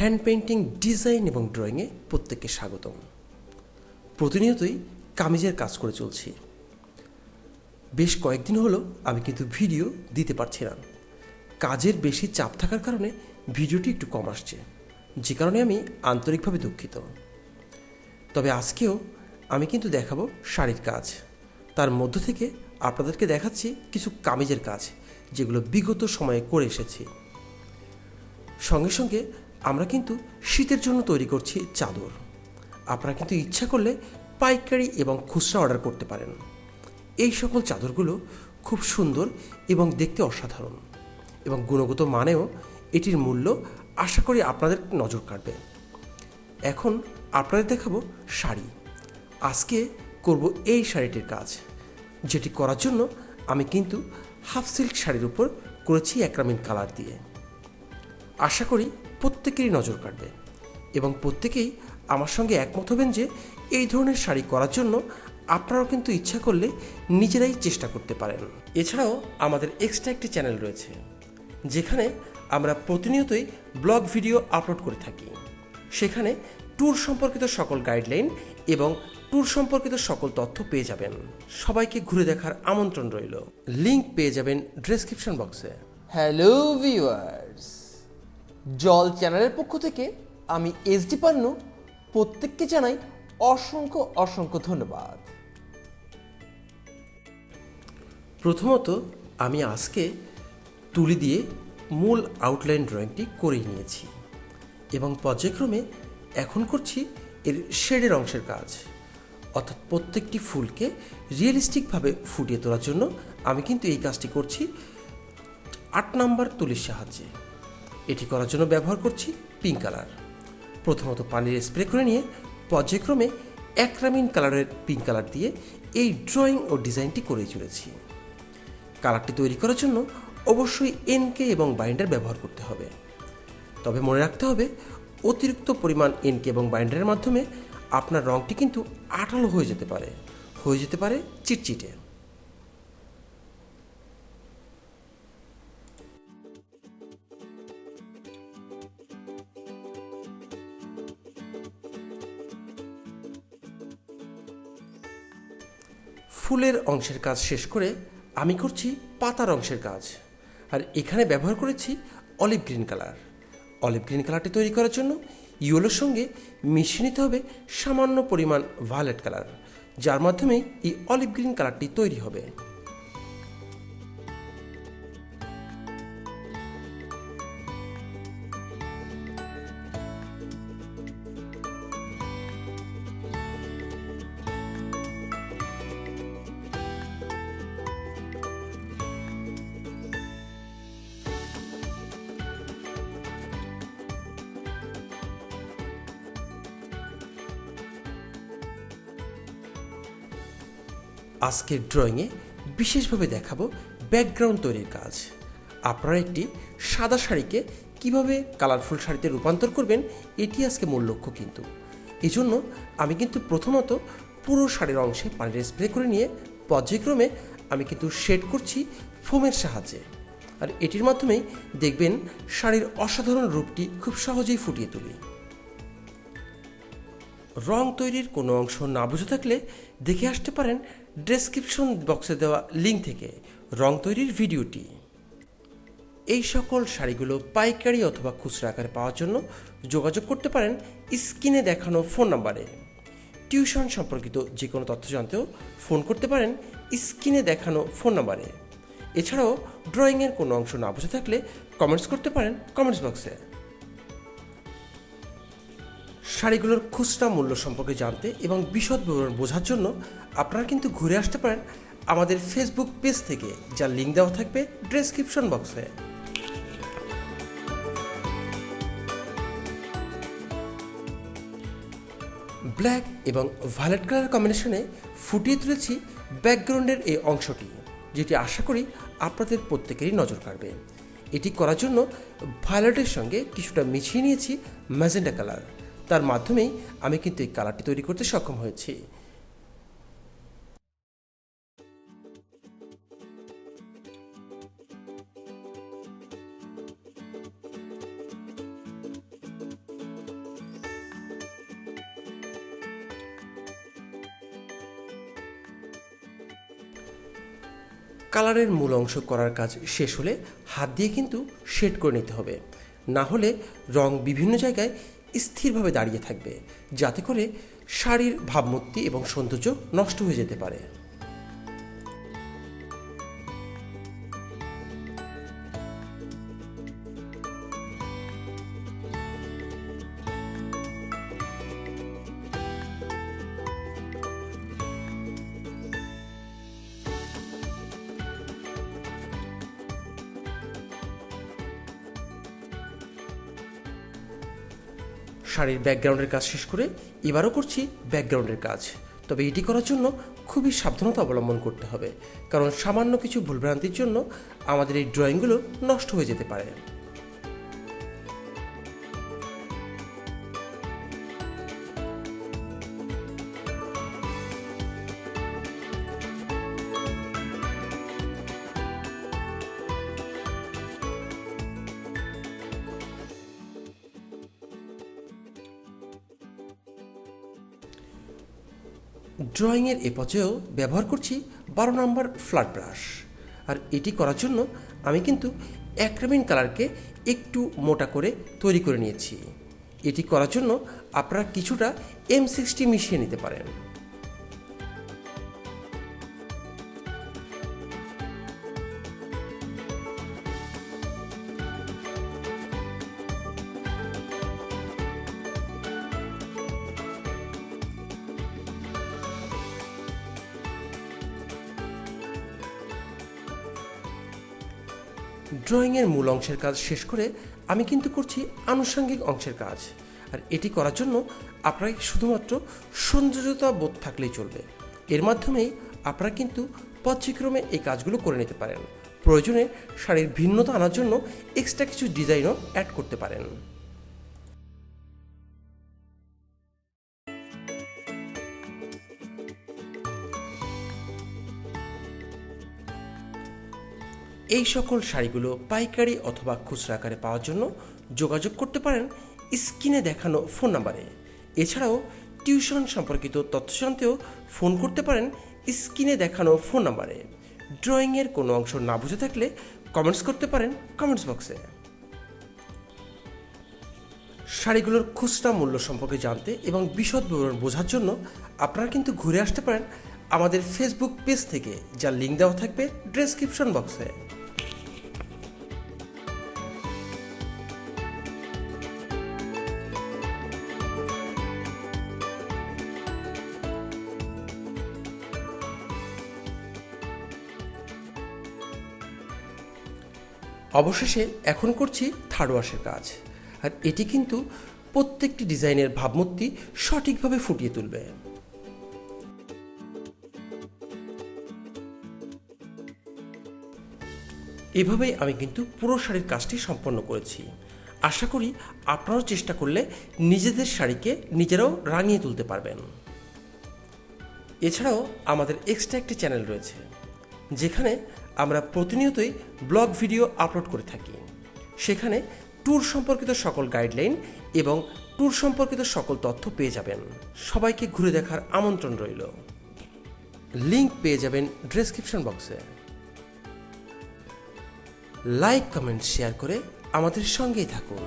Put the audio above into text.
Hand painting, design এবং ড্রয়িংয়ে প্রত্যেককে স্বাগতম। প্রতিনিয়তই কামিজের কাজ করে চলছি। বেশ কয়েকদিন হলো আমি কিন্তু ভিডিও দিতে পারছি না। কাজের বেশি চাপ থাকার কারণে ভিডিওটি একটু কম আসছে, যে কারণে আমি আন্তরিকভাবে দুঃখিত। তবে আজকেও আমি কিন্তু দেখাবো শাড়ির কাজ। তার মধ্য থেকে আপনাদেরকে দেখাচ্ছি কিছু কামিজের কাজ, যেগুলো বিগত সময়ে করে এসেছি। সঙ্গে সঙ্গে আমরা কিন্তু শীতের জন্য তৈরি করছি চাদর। আপনারা কিন্তু ইচ্ছা করলে পাইকারি এবং খুচরা অর্ডার করতে পারেন। এই সকল চাদরগুলো খুব সুন্দর এবং দেখতে অসাধারণ, এবং গুণগত মানেও এটির মূল্য আশা করি আপনাদের নজর কাটবে। এখন আপনাদের দেখাবো শাড়ি। আজকে করব এই শাড়িটির কাজ, যেটি করার জন্য আমি কিন্তু হাফ সিল্ক শাড়ির উপর করেছি একরামিন কালার দিয়ে। আশা করি প্রত্যেকেরই নজর কাটবে এবং প্রত্যেকেই আমার সঙ্গে একমত হবেন যে এই ধরনের শাড়ি করার জন্য আপনারাও কিন্তু ইচ্ছা করলে নিজেরাই চেষ্টা করতে পারেন। এছাড়াও আমাদের এক্সট্রা একটি চ্যানেল রয়েছে, যেখানে আমরা প্রতিনিয়তই ব্লগ ভিডিও আপলোড করে থাকি। সেখানে ট্যুর সম্পর্কিত সকল গাইডলাইন এবং ট্যুর সম্পর্কিত সকল তথ্য পেয়ে যাবেন। সবাইকে ঘুরে দেখার আমন্ত্রণ রইল। লিংক পেয়ে যাবেন ডেসক্রিপশন বক্সে। হ্যালো ভিউয়ার্স, জল চ্যানেলের পক্ষ থেকে আমি sdpannu প্রত্যেককে জানাই অসংখ্য অসংখ্য ধন্যবাদ। প্রথমত আমি আজকে তুলি দিয়ে মূল আউটলাইন ড্রয়িংটি করেই নিয়েছি এবং পর্যায়ক্রমে এখন করছি এর শেডের অংশের কাজ, অর্থাৎ প্রত্যেকটি ফুলকে রিয়েলিস্টিকভাবে ফুটিয়ে তোলার জন্য আমি কিন্তু এই কাজটি করছি 8 নম্বর তুলির সাহায্যে। এটি করার জন্য ব্যবহার করছি পিঙ্ক কালার। প্রথমত পানির স্প্রে করে নিয়ে পর্যায়ক্রমে একরামিন কালারের পিঙ্ক কালার দিয়ে এই ড্রয়িং ও ডিজাইনটি করে চলেছি। কালারটি তৈরি করার জন্য অবশ্যই এনকে এবং বাইন্ডার ব্যবহার করতে হবে। তবে মনে রাখতে হবে, অতিরিক্ত পরিমাণ এনকে এবং বাইন্ডারের মাধ্যমে আপনার রঙটি কিন্তু আঠালো হয়ে যেতে পারে চিটচিটে। ফুলের অংশের কাজ শেষ করে আমি করছি পাতার অংশের কাজ, আর এখানে ব্যবহার করেছি olive green colour. Olive green কালারটি তৈরি করার জন্য ইয়েলোর সঙ্গে মিশিয়ে নিতে হবে সামান্য পরিমাণ ভায়োলেট কালার, যার মাধ্যমে এই অলিভ গ্রিন কালারটি তৈরি হবে। আজকের ড্রয়িংয়ে বিশেষভাবে দেখাবো ব্যাকগ্রাউন্ড তৈরির কাজ। আপনারা একটি সাদা শাড়িকে কিভাবে কালারফুল শাড়িতে রূপান্তর করবেন, এটি আজকে মূল লক্ষ্য। কিন্তু এই জন্য আমি কিন্তু প্রথমত পুরো শাড়ির অংশে পানির স্প্রে করে নিয়ে পর্যায়ক্রমে আমি কিন্তু শেড করছি ফোমের সাহায্যে, আর এটির মাধ্যমেই দেখবেন শাড়ির অসাধারণ রূপটি খুব সহজেই ফুটিয়ে তুলি। রং তৈরির কোনো অংশ না বুঝে থাকলে দেখে আসতে পারেন ডেসক্রিপশন বক্সে দেওয়া লিঙ্ক থেকে রং তৈরির ভিডিওটি। এই সকল শাড়িগুলো পাইকারি অথবা খুচরা আকারে পাওয়ার জন্য যোগাযোগ করতে পারেন স্ক্রিনে দেখানো ফোন নাম্বারে। টিউশন সম্পর্কিত যে কোনো তথ্য জানতেও ফোন করতে পারেন স্ক্রিনে দেখানো ফোন নাম্বারে। এছাড়াও ড্রয়িংয়ের কোনো অংশ না বুঝে থাকলে কমেন্টস করতে পারেন কমেন্টস বক্সে। শাড়িগুলোর খুচরা মূল্য সম্পর্কে জানতে এবং বিশদ বিবরণ বোঝার জন্য আপনারা কিন্তু ঘুরে আসতে পারেন আমাদের ফেসবুক পেজ থেকে, যার লিঙ্ক দেওয়া থাকবে ডেসক্রিপশন বক্সে। ব্ল্যাক এবং ভায়োলেট কালার কম্বিনেশনে ফুটিয়ে তুলেছি ব্যাকগ্রাউন্ডের এই অংশটি, যেটি আশা করি আপনাদের প্রত্যেকেরই নজর কাড়বে। এটি করার জন্য ভায়োলেটের সঙ্গে কিছুটা মিশিয়ে নিয়েছি ম্যাজেন্টা কালার। তার মাধ্যমেই আমি কিন্তু এই কালারটি তৈরি করতে সক্ষম হয়েছি। কালারের মূল অংশ করার কাজ শেষ হলে হাত দিয়ে কিন্তু শেড করে নিতে হবে, না হলে রং বিভিন্ন জায়গায় স্থিরভাবে দাঁড়িয়ে থাকবে, যাতে করে শাড়ির ভাবমূর্তি এবং সৌন্দর্য নষ্ট হয়ে যেতে পারে। শাড়ির ব্যাকগ্রাউন্ডের কাজ শেষ করে এবারও করছি ব্যাকগ্রাউন্ডের কাজ। তবে এটি করার জন্য খুবই সাবধানতা অবলম্বন করতে হবে, কারণ সামান্য কিছু ভুলভ্রান্তির জন্য আমাদের এই ড্রয়িংগুলো নষ্ট হয়ে যেতে পারে। ড্রয়িংয়ের এ পর্যায়েও ব্যবহার করছি 12 নম্বর ফ্ল্যাট ব্রাশ। আর এটি করার জন্য আমি কিন্তু অ্যাক্রিলিক কালারকে একটু মোটা করে তৈরি করে নিয়েছি। এটি করার জন্য আপনারা কিছুটা M60 মিশিয়ে নিতে পারেন। ড্রয়িংয়ের মূল অংশের কাজ শেষ করে আমি কিন্তু করছি আনুষঙ্গিক অংশের কাজ। আর এটি করার জন্য আপনাকে শুধুমাত্র সৌন্দর্যতা বোধ থাকলেই চলবে। এর মাধ্যমেই আপনারা কিন্তু পর্যায়ক্রমে এই কাজগুলো করে নিতে পারেন। প্রয়োজনে শাড়ির ভিন্নতা আনার জন্য এক্সট্রা কিছু ডিজাইনও অ্যাড করতে পারেন। এই সকল শাড়িগুলো পাইকারি অথবা খুচরা আকারে পাওয়ার জন্য যোগাযোগ করতে পারেন স্ক্রিনে দেখানো ফোন নাম্বারে। এছাড়াও টিউশন সম্পর্কিত তথ্য জানতেও ফোন করতে পারেন স্ক্রিনে দেখানো ফোন নাম্বারে। ড্রয়িংয়ের কোনো অংশ না বুঝে থাকলে কমেন্টস করতে পারেন কমেন্টস বক্সে। শাড়িগুলোর খুচরা মূল্য সম্পর্কে জানতে এবং বিশদ বিবরণ বোঝার জন্য আপনারা কিন্তু ঘুরে আসতে পারেন আমাদের ফেসবুক পেজ থেকে, যার লিঙ্ক দেওয়া থাকবে ডেসক্রিপশন বক্সে। অবশেষে এখন করছি থার্ড ওয়াশের কাজ। আর এটি কিন্তু প্রত্যেকটি ডিজাইনের ভাবমূর্তি সঠিকভাবে ফুটিয়ে তুলবে। এভাবেই আমি কিন্তু পুরো শাড়ির কাজটি সম্পন্ন করেছি। আশা করি আপনারাও চেষ্টা করলে নিজেদের শাড়িকে নিজেরাও রাঙিয়ে তুলতে পারবেন। এছাড়াও আমাদের এক্সট্রা একটি চ্যানেল রয়েছে, যেখানে আমরা প্রতিনিয়তই ব্লগ ভিডিও আপলোড করে থাকি। সেখানে ট্যুর সম্পর্কিত সকল গাইডলাইন এবং ট্যুর সম্পর্কিত সকল তথ্য পেয়ে যাবেন। সবাইকে ঘুরে দেখার আমন্ত্রণ রইল। লিংক পেয়ে যাবেন ডেসক্রিপশন বক্সে। লাইক, কমেন্ট, শেয়ার করে আমাদের সঙ্গেই থাকুন।